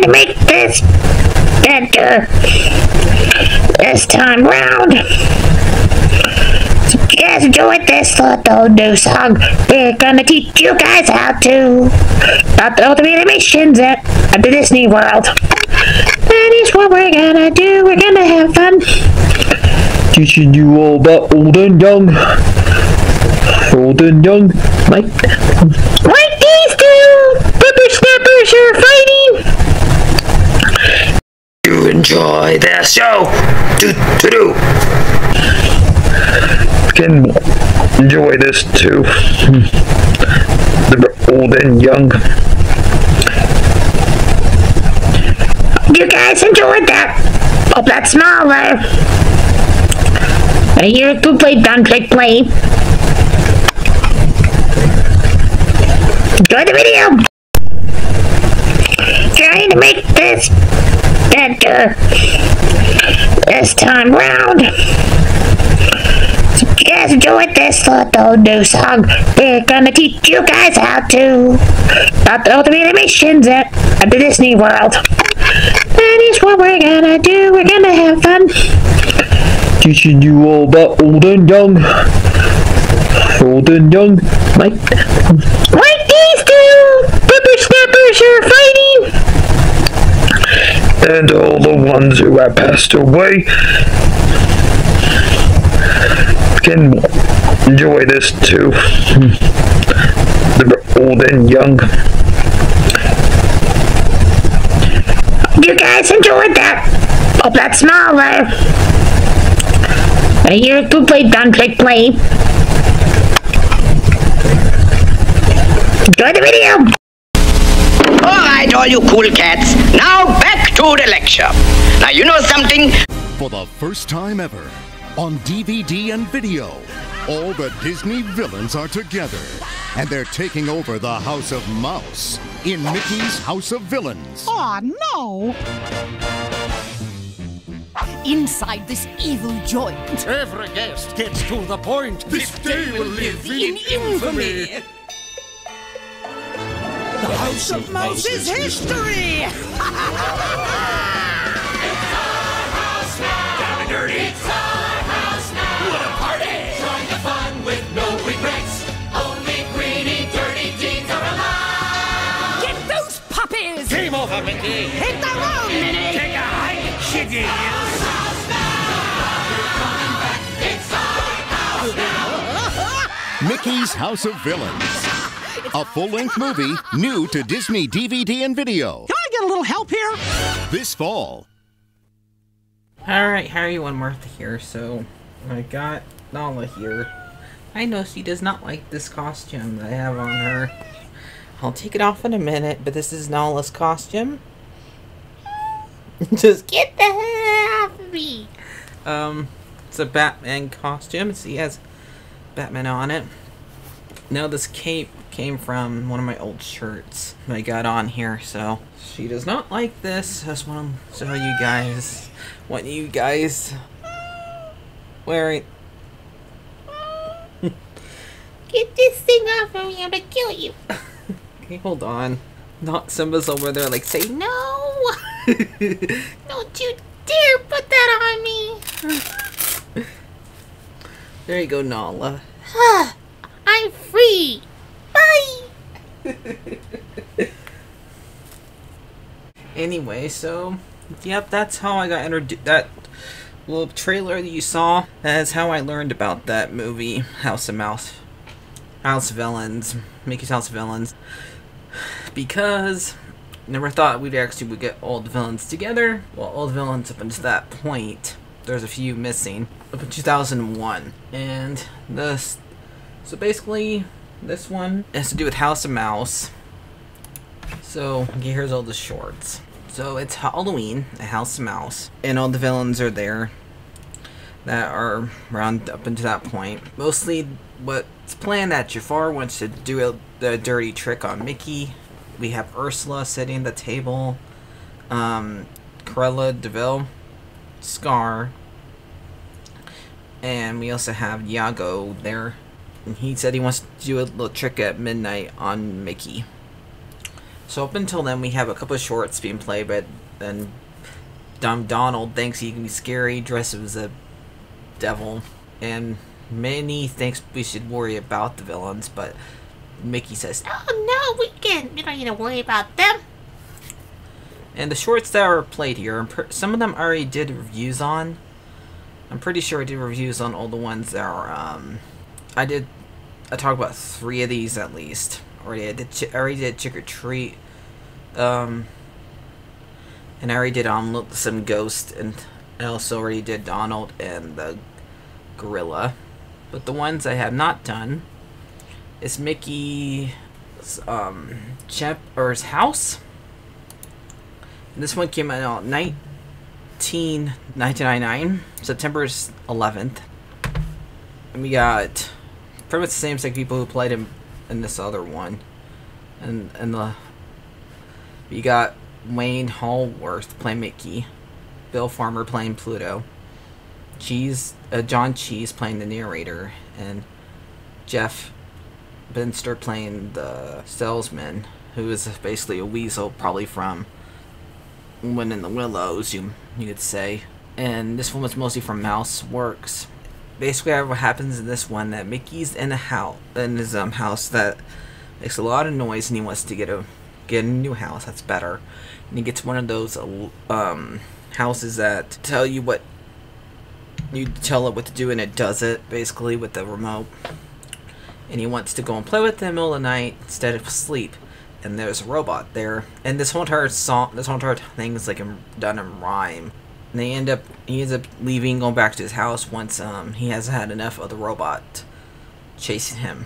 trying to make this better this time round. So if you guys enjoyed this little new song, we're gonna teach you guys how to about all the animations at the Disney World. That is what we're gonna do. We're gonna have fun. Teaching you all about old and young. Old and young. Like these two whippersnappers are fighting. You enjoy the show. Do. Can enjoy this too. The old and young. You guys enjoyed that? Oh, that's smaller. I hear who played Don't Click Play. Enjoy the video. Trying to make this better this time round. So if you guys enjoyed this little new song, we're gonna teach you guys how to about all the animations at the Disney World. That is what we're gonna do. We're gonna have fun. Teaching you all about old and young. Old and young. Like these two whippersnappers are fighting. And all the ones who have passed away. Can enjoy this too. The old and young. You guys enjoyed that? Oh, that's smaller. I hear who played Don't Click Play. Enjoy the video. Alright, all you cool cats. Now back to the lecture. Now you know something? For the first time ever, on DVD and video, all the Disney villains are together. And they're taking over the House of Mouse in Mickey's House of Villains. Aw, no! Inside this evil joint, Every guest gets to the point. This day will live in infamy. the House of Mouse is history! Down and dirty. It's our house now. What a party! Join the fun with no regrets. Only greedy, dirty deeds are allowed. Get those puppies! Game over, Mickey. Hit the road, Minnie! Take a hike, chickies. Mickey's House of Villains. A full-length movie new to Disney DVD and video. Can I get a little help here? This fall. Alright, Harry and Martha here, so I got Nala here. I know she does not like this costume that I have on her. I'll take it off in a minute, but this is Nala's costume. Just get the hell off of me! It's a Batman costume. He has Batman on it. Now this cape came from one of my old shirts that I got on here, so she does not like this. I just want to show you guys what you guys wearing. Get this thing off of me, I'm gonna kill you. Okay, hold on. Not Simba's over there like say No! Don't you dare put that on me! There you go, Nala. I'm free! Bye! Anyway, so yep, that's how I got introduced. That little trailer that you saw, that is how I learned about that movie, House of Mouse. House of Villains. Mickey's House of Villains. Because never thought we'd actually get all the villains together. Well, all the villains up until that point. There's a few missing. Up in 2001. And this... So basically, this one has to do with House of Mouse. So, okay, here's all the shorts. So, it's Halloween at House of Mouse. And all the villains are there that are around up until that point. Mostly, what's planned that Jafar wants to do the dirty trick on Mickey. We have Ursula sitting at the table. Cruella DeVille. Scar. And we also have Iago there. And he said he wants to do a little trick at midnight on Mickey. So up until then, we have a couple of shorts being played, but then Dumb Donald thinks he can be scary, dressed as a devil, and Minnie thinks we should worry about the villains, but Mickey says, Oh no, we don't need to worry about them. and the shorts that are played here, some of them I already did reviews on. I'm pretty sure I did reviews on all the ones that are, I talked about 3 of these at least. I already did Trick or Treat, and I already did some Ghost, and I also already did Donald and the Gorilla. But the ones I have not done is Mickey's his house. And this one came out 1999, September 11th. And we got pretty much the same people who played him in this other one. And you got Wayne Hallworth playing Mickey, Bill Farmer playing Pluto, John Cheese playing the narrator, and Jeff Benster playing the salesman, who is basically a weasel, probably from Wind in the Willows, you could say. And this one was mostly from Mouse Works. Basically, what happens in this one, that Mickey's in his house that makes a lot of noise, and he wants to get a new house that's better. And he gets one of those houses that tell you what you tell it what to do, and it does it basically with the remote. And he wants to go and play with it in the middle of the night instead of sleep. And there's a robot there, and this whole entire thing is like done in rhyme. And he ends up leaving, going back to his house once he has had enough of the robot chasing him.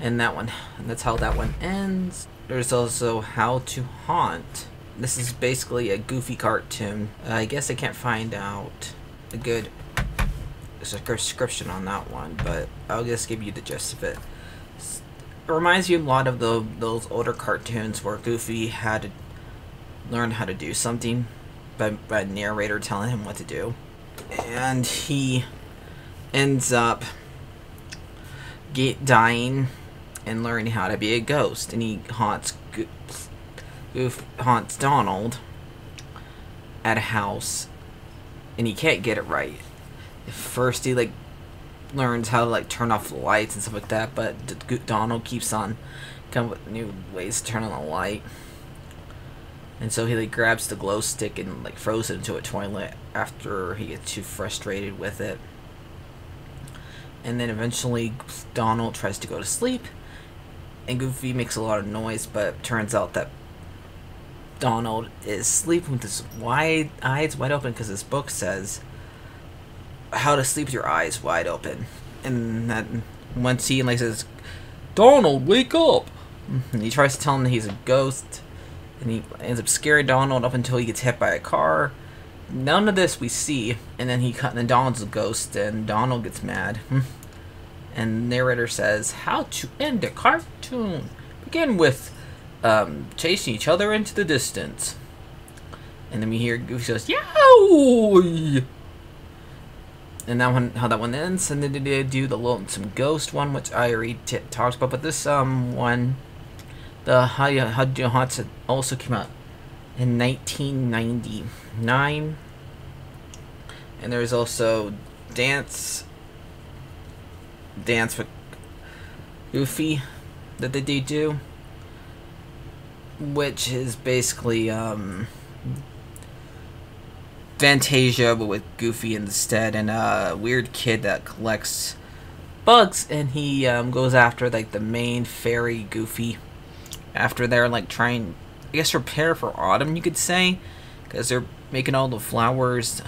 And that's how that one ends. There's also How to Haunt. This is basically a goofy cartoon. I guess I can't find out a good description on that one, but I'll just give you the gist of it. It reminds you a lot of those older cartoons where Goofy had to learn how to do something by a narrator telling him what to do. And he ends up dying and learning how to be a ghost. And he haunts Donald at a house, and he can't get it right. First he learns how to turn off the lights and stuff like that, but Donald keeps on coming with new ways to turn on the light. And so he grabs the glow stick and throws it into a toilet after he gets too frustrated with it. And then eventually Donald tries to go to sleep, and Goofy makes a lot of noise, but it turns out that Donald is sleeping with his eyes wide open, because his book says how to sleep with your eyes wide open. And then once he says, "Donald, wake up!" and he tries to tell him that he's a ghost, and he ends up scaring Donald up until he gets hit by a car. None of this we see, and then Donald's a ghost, and Donald gets mad. And the narrator says, "How to end a cartoon. Begin with chasing each other into the distance." And then we hear Goofy goes, "Yow!" And how that one ends. And then they do the Lonesome Ghost one, which I already talked about. But this one, the How to Haunt, also came out in 1999. And there's also Dance with Goofy that they do, which is basically Fantasia, but with Goofy instead, and a weird kid that collects bugs, and he goes after the main fairy Goofy after they're trying, I guess, prepare for autumn, you could say, because they're making all the flowers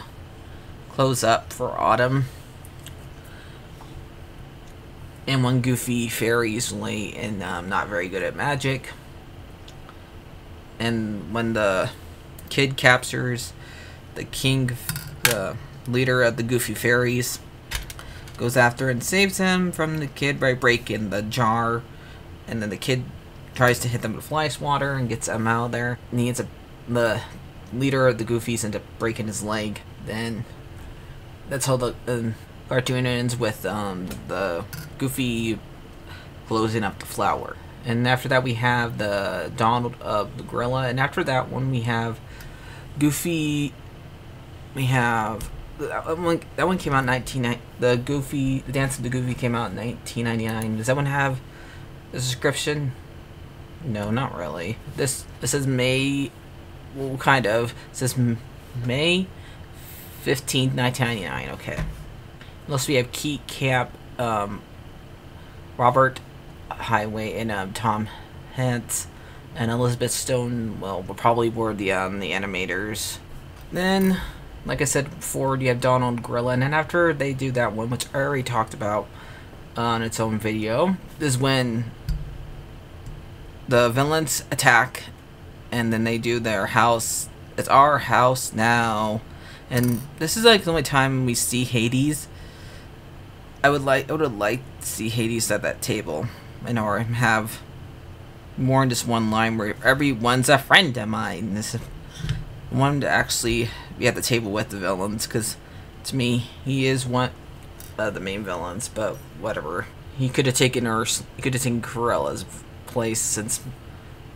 close up for autumn. And one Goofy fairy is usually not very good at magic, and when the kid captures the king, the leader of the Goofy fairies, goes after and saves him from the kid by breaking the jar, and then the kid tries to hit them with fly swatter and gets him out of there, and the leader of the Goofies ends up breaking his leg. Then that's how the cartoon ends, with the Goofy closing up the flower, And after that we have the Donald the gorilla, and after that one we have Goofy. We have that one came out in 1990. The Dance of the Goofy came out in 1999. Does that one have a description? No, not really. This says May. Well, kind of. It says May 15th, 1999. Okay. Unless we have Keith Camp, Robert Highway, and Tom Hanks, and Elizabeth Stone. Well, probably were the animators. Then, like I said before, you have Donald Gorilla, and then after they do that one, which I already talked about on its own video, is when the villains attack, and then they do their house. It's our house now, and this is like the only time we see Hades. I would have liked to see Hades at that table, and or have more than just one line where everyone's a friend of mine. This one to actually be at the table with the villains, because to me he is one of the main villains. But whatever, he could have taken Corella's place,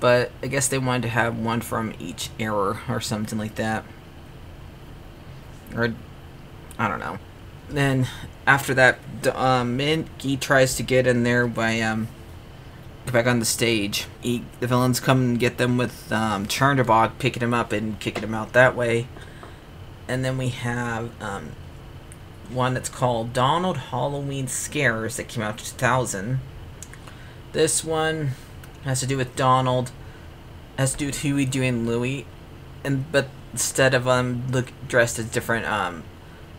but I guess they wanted to have one from each era or something like that, or I don't know. Then after that, Mickey tries to get in there by get back on the stage. The villains come and get them with Chernabog picking him up and kicking him out that way. And then we have one that's called Donald Halloween Scares that came out in 2000. This one has to do with Donald, has to do with Huey, Dewey, and Louie, but instead of dressed as different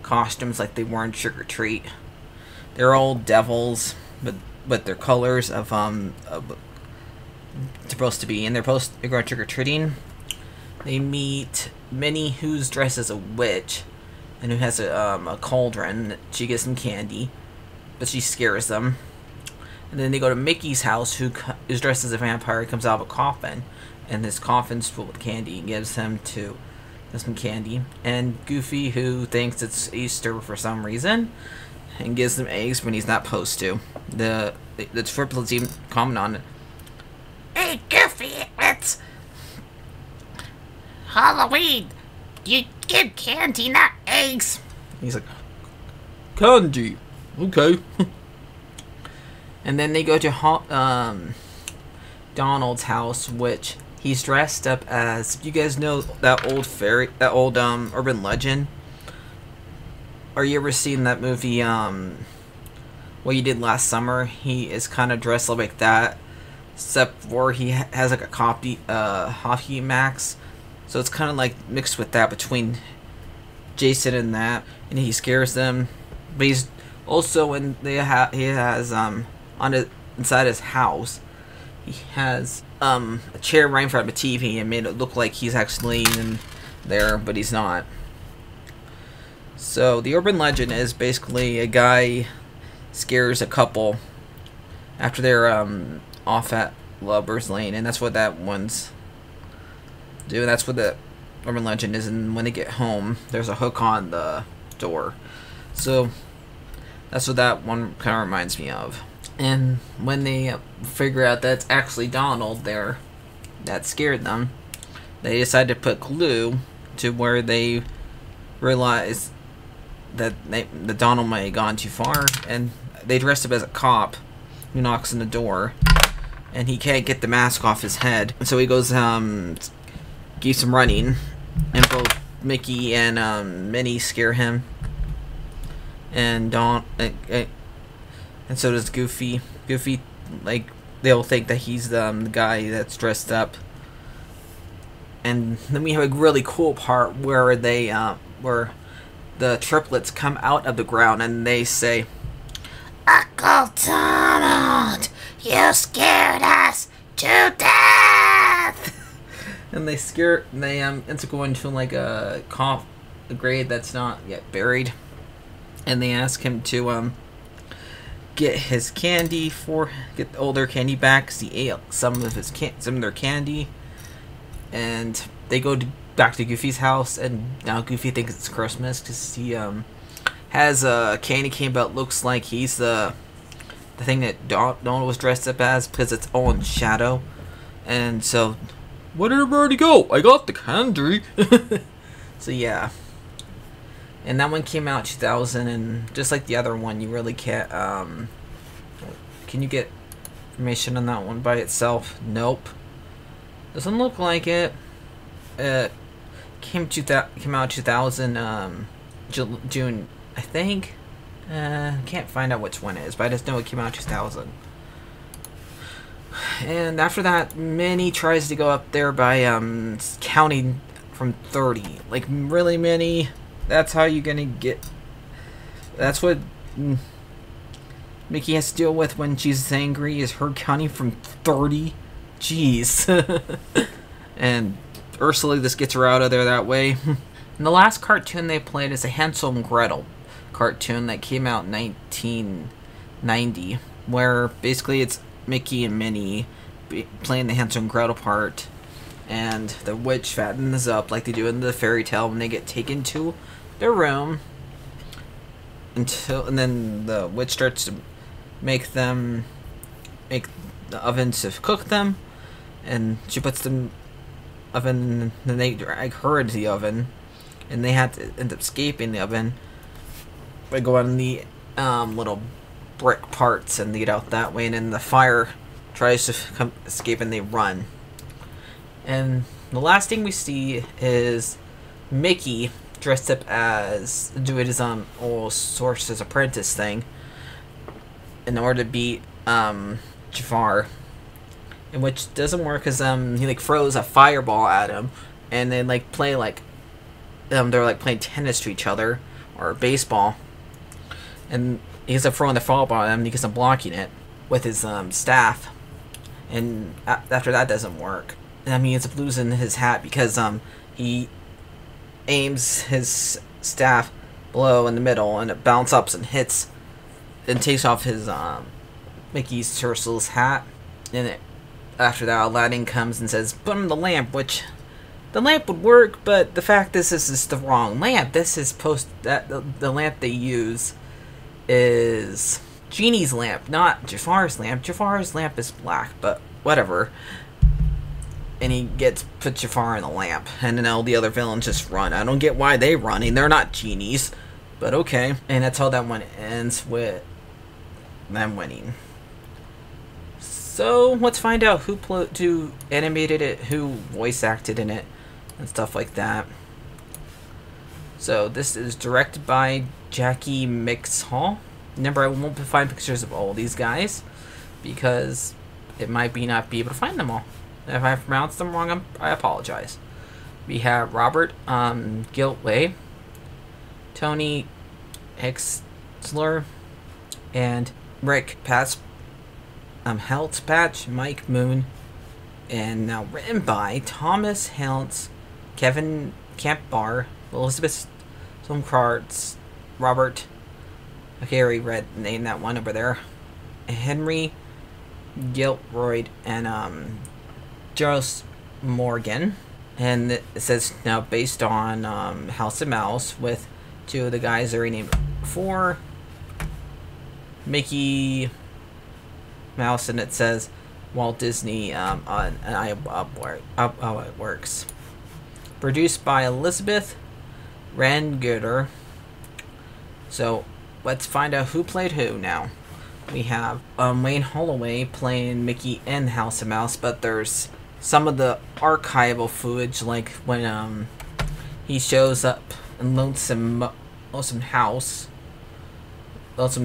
costumes like they were in Trick or Treat, they're all devils, but their colors of supposed to be, and they're going trick or treating. They meet Minnie, who's dressed as a witch, and who has a cauldron. She gets some candy, but she scares them. And then they go to Mickey's house, who is dressed as a vampire, comes out of a coffin, and this coffin's full with candy, and gives him some candy. And Goofy, who thinks it's Easter for some reason, and gives them eggs when he's not supposed to. The triplets even comment on it. Hey, Goofy, it's Halloween. You give candy, not eggs. He's like, candy, okay. And then they go to Donald's house, which he's dressed up as. You guys know that old urban legend? Are you ever seen that movie, What You Did Last Summer? He is kind of dressed like that, except for he has like a hockey mask. So it's kind of like mixed with that between Jason and that, and he scares them. But he's also he has inside his house, he has a chair right in front of a TV and made it look like he's actually in there, but he's not. So the urban legend is basically a guy scares a couple after they're off at Lover's Lane, and that's what that one's do. That's what the urban legend is. And when they get home, there's a hook on the door. So that's what that one kind of reminds me of. And when they figure out that's actually Donald there that scared them, they decide to put glue to where they realize that the Donald might have gone too far, and they dressed up as a cop who knocks on the door, and he can't get the mask off his head, and so he goes keeps him running, and both Mickey and Minnie scare him, and and so does Goofy. Goofy, like, they'll think that he's the guy that's dressed up. And then we have a really cool part where where the triplets come out of the ground and they say, Uncle Donald, you scared us to death. And they ends up going to like a grave that's not yet buried, and they ask him to get his candy get all their candy back, because he ate some of their candy. And they go back to Goofy's house, and now Goofy thinks it's Christmas because he has a candy cane, but looks like he's the the thing that Donald was dressed up as, because it's all in shadow. And so, where did everybody go? I got the candy. So yeah. And that one came out 2000, and just like the other one, you really can't, can you get information on that one by itself? Nope. Doesn't look like it. Came out 2000, June, I think. Can't find out which one it is, but I just know it came out 2000. And after that, Minnie tries to go up there by counting from 30. Like, really, Minnie? That's how you're gonna get... That's what Mickey has to deal with when she's angry, is her counting from 30? Jeez. And Ursula just gets her out of there that way. And the last cartoon they played is a Hansel and Gretel cartoon that came out in 1990, where basically it's Mickey and Minnie playing the Hansel and Gretel part, and the witch fattens up like they do in the fairy tale when they get taken to their room, and then the witch starts to make the oven to cook them, and she puts them oven, and then they drag her into the oven, and they have to end up escaping the oven by going in the little brick parts, and they get out that way, and then the fire tries to escape, and they run. And the last thing we see is Mickey dressed up as doing his old Sorcerer's Apprentice thing in order to beat Jafar, in which doesn't work because he like throws a fireball at him, and they like play like they're like playing tennis to each other or baseball, and he ends up throwing the fireball at him because I'm blocking it with his staff, and after that doesn't work, and he ends up losing his hat because he aims his staff below in the middle, and it bounces up and hits and takes off his Mickey's Ursula's hat, and after that Aladdin comes and says, put him in the lamp, which the lamp would work, but the fact is this is the wrong lamp. This is the lamp they use is Genie's lamp, not Jafar's lamp. Jafar's lamp is black, but whatever. And he put Jafar in the lamp, and then all the other villains just run. I don't get why they're running. They're not genies, but okay. And that's how that one ends, with them winning. So let's find out who animated it, who voice acted in it, and stuff like that. So this is directed by Jackie Mixhall. Remember, I won't find pictures of all these guys because it might not be able to find them all. If I pronounced them wrong, I apologize. We have Robert Giltway, Tony Hexler, and Rick Heltzpatch, Mike Moon, and now written by Thomas Heltz, Kevin Campbar, Elizabeth Stomkarts, Robert, okay, I already named that one over there, Henry Gilroyd, and Joss Morgan. And it says now based on House of Mouse, with two of the guys already named before, Mickey Mouse, and it says Walt Disney on how it works. Produced by Elizabeth Rangooder. So let's find out who played who now. We have Wayne Holloway playing Mickey in House of Mouse, but there's some of the archival footage, like when he shows up in Lonesome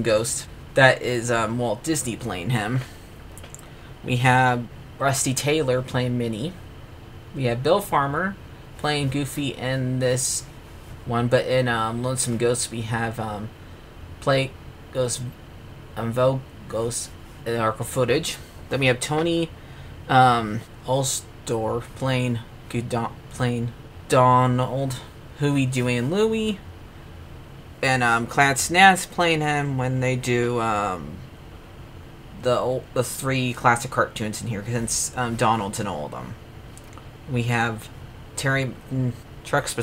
Ghost. That is Walt Disney playing him. We have Rusty Taylor playing Minnie. We have Bill Farmer playing Goofy in this one, but in Lonesome Ghost we have Vogue Ghost in archival footage. Then we have Tony Ulstor playing Donald, Huey, Dewey, and Louie. And Clarence Nance playing him when they do the three classic cartoons in here, since Donald's in all of them. We have Terry Trex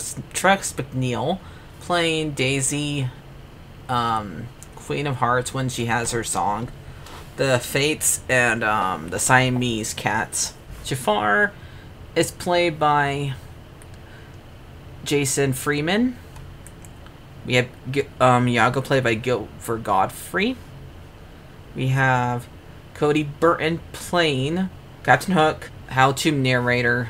McNeil playing Daisy, Queen of Hearts, when she has her song. the Fates and the Siamese cats. Jafar is played by Jason Freeman. We have Iago played by Guilford Godfrey. We have Cody Burton playing Captain Hook, how-to narrator,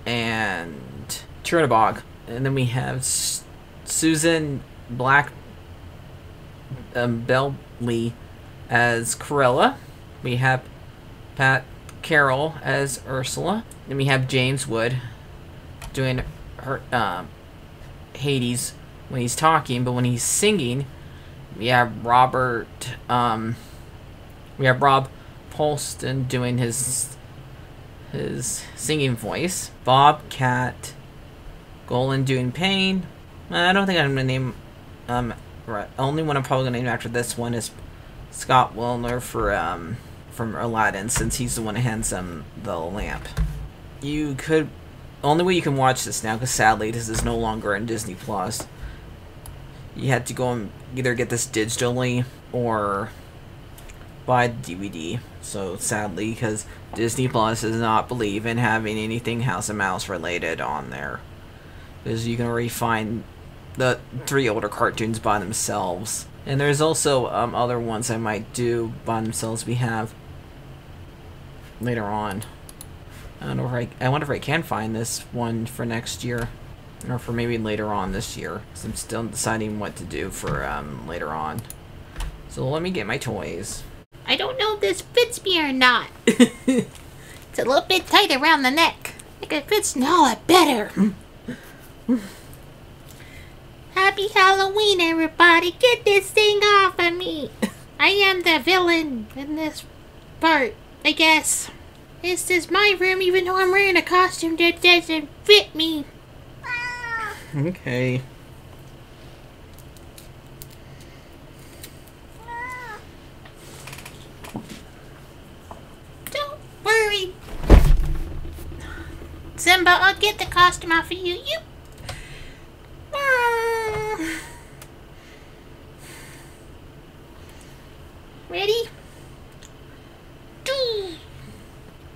and Chernabog. And then we have Susan Black Belly as Corella. We have Pat Carroll as Ursula. Then we have James Wood doing her Hades when he's talking, but when he's singing, we have Rob Polston doing his singing voice. Bobcat Golan doing Pain. I don't think I'm gonna name right. Only one I'm probably gonna name after this one is Scott Wilner for from Aladdin, since he's the one who hands him the lamp. Only way you can watch this now, because sadly this is no longer on Disney Plus. You had to go and either get this digitally or buy the DVD. So sadly, because Disney Plus does not believe in having anything House of Mouse related on there, because you can already find the 3 older cartoons by themselves. And there's also other ones I might do by themselves. We have later on. I don't know if I wonder if I can find this one for next year, or for maybe later on this year, because I'm still deciding what to do for later on. So let me get my toys. I don't know if this fits me or not. It's a little bit tight around the neck. I think it fits Nala better. Happy Halloween, everybody. Get this thing off of me. I am the villain in this part, I guess. This is my room, even though I'm wearing a costume that doesn't fit me. Okay. Don't worry, Simba, I'll get the costume off of you. You. Ready?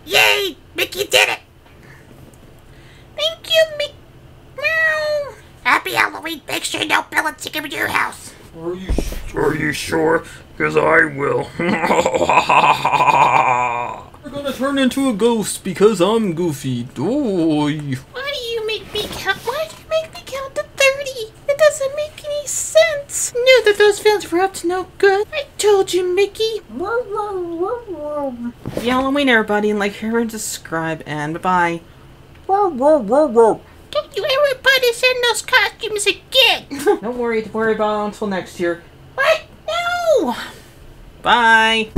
Yay! Mickey did it! Thank you, Mickey. Meow. Happy Halloween. Make sure no pellets stick in your house. Are you sure? Because I will. We're gonna turn into a ghost because I'm goofy. Why do you make me count? Why do you make me count to 30? It doesn't make any sense. Knew that those fans were up to no good. I told you, Mickey. Happy Halloween, everybody, and like, hear and subscribe, and bye-bye. Don't you ever put us in those costumes again. Don't worry about it until next year. What? No! Bye!